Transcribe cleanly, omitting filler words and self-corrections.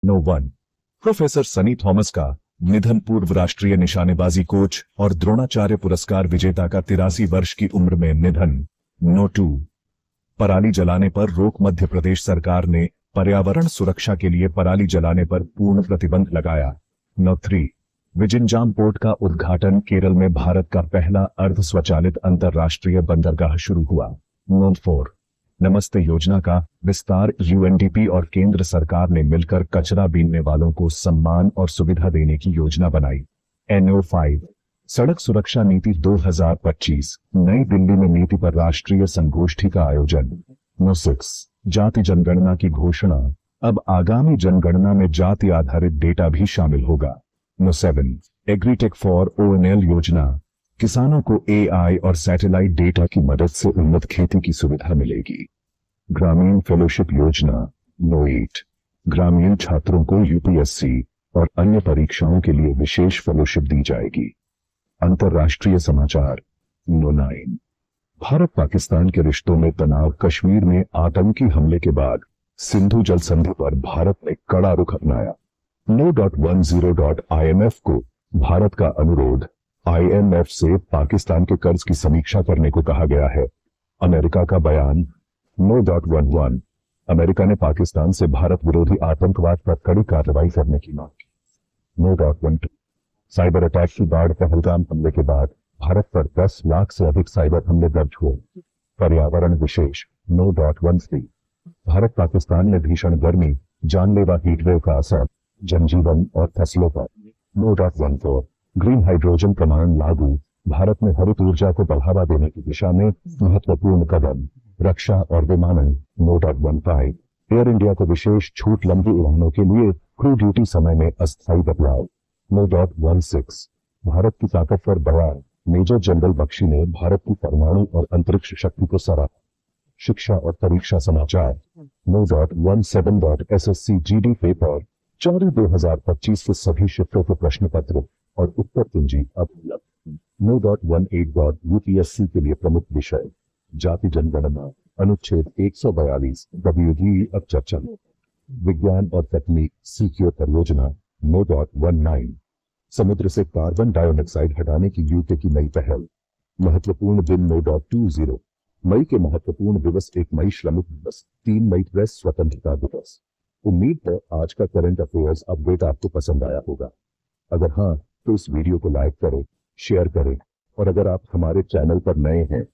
No 1 professor Sunny Thomas का निधन। पूर्व राष्ट्रीय निशानेबाजी कोच और द्रोणाचार्य पुरस्कार विजेता का 83 वर्ष की उम्र में निधन। नो 2 पराली जलाने पर रोक। मध्य प्रदेश सरकार ने पर्यावरण सुरक्षा के लिए पराली जलाने पर पूर्ण प्रतिबंध लगाया। नो 3 विजिंजाम पोर्ट का उद्घाटन। केरल में भारत का पहला अर्ध स्वचालित अंतरराष्ट्रीय बंदरगाह शुरू हुआ। नो 4 नमस्ते योजना का विस्तार। यूएनडीपी और केंद्र सरकार ने मिलकर कचरा बीनने वालों को सम्मान और सुविधा देने की योजना बनाई। नो 5 सड़क सुरक्षा नीति 2025। नई दिल्ली में नीति पर राष्ट्रीय संगोष्ठी का आयोजन। नो 6 जाति जनगणना की घोषणा। अब आगामी जनगणना में जाति आधारित डेटा भी शामिल होगा। नो 7 एग्रीटेक फॉर ओएनएल योजना। किसानों को एआई और सैटेलाइट डेटा की मदद से उन्नत खेती की सुविधा मिलेगी। ग्रामीण फेलोशिप योजना। नो 8 ग्रामीण छात्रों को यूपीएससी और अन्य परीक्षाओं के लिए विशेष फेलोशिप दी जाएगी। अंतर्राष्ट्रीय समाचार। नो 9 भारत पाकिस्तान के रिश्तों में तनाव। कश्मीर में आतंकी हमले के बाद सिंधु जल संधि पर भारत ने कड़ा रुख अपनाया। नो 10 IMF को भारत का अनुरोध। IMF से पाकिस्तान के कर्ज की समीक्षा करने को कहा गया है। अमेरिका का बयान। नो 11 अमेरिका ने पाकिस्तान से भारत विरोधी आतंकवाद पर कड़ी कार्रवाई करने की मांग की। नो 12 साइबर अटैक की बाढ़। पहलगाम हमले के बाद भारत पर 10 लाख से अधिक साइबर हमले दर्ज हुए। पर्यावरण विशेष। नो 13 भारत पाकिस्तान में भीषण गर्मी। जानलेवा हीटवेव का असर जनजीवन और फसलों पर। नो 14 ग्रीन हाइड्रोजन प्रमाण लागू। भारत में हरित ऊर्जा को बढ़ावा देने की दिशा में महत्वपूर्ण कदम। रक्षा और विमानन। नो 15 एयर इंडिया को विशेष छूट। लंबी उड़ानों के लिए क्रू ड्यूटी समय में अस्थायी बदलाव। नो 16 भारत की ताकतवर बयान। मेजर जनरल बख्शी ने भारत की परमाणु और अंतरिक्ष शक्ति को सराहा। शिक्षा और परीक्षा समाचार। नो 17 SSC GD पेपर 4 2025 के सभी शिफ्टों के प्रश्न पत्र और उत्तर कुंजी अब उपलब्ध। नो 18 UPSC के लिए प्रमुख विषय। जाति जनगणना। अनुच्छेद 142 WGE अब चर्चा में। विज्ञान और तकनीक सीक्योर परियोजना। नो 19 समुद्र से कार्बन डाइऑक्साइड हटाने की यूके की नई पहल। महत्वपूर्ण दिन। नो 20 मई के महत्वपूर्ण दिवस। 1 मई श्रमिक दिवस। 3 मई प्रेस स्वतंत्रता दिवस। उम्मीद है आज का करंट अफेयर्स अपडेट आपको पसंद आया होगा। अगर हाँ तो इस वीडियो को लाइक करें, शेयर करें और अगर आप हमारे चैनल पर नए हैं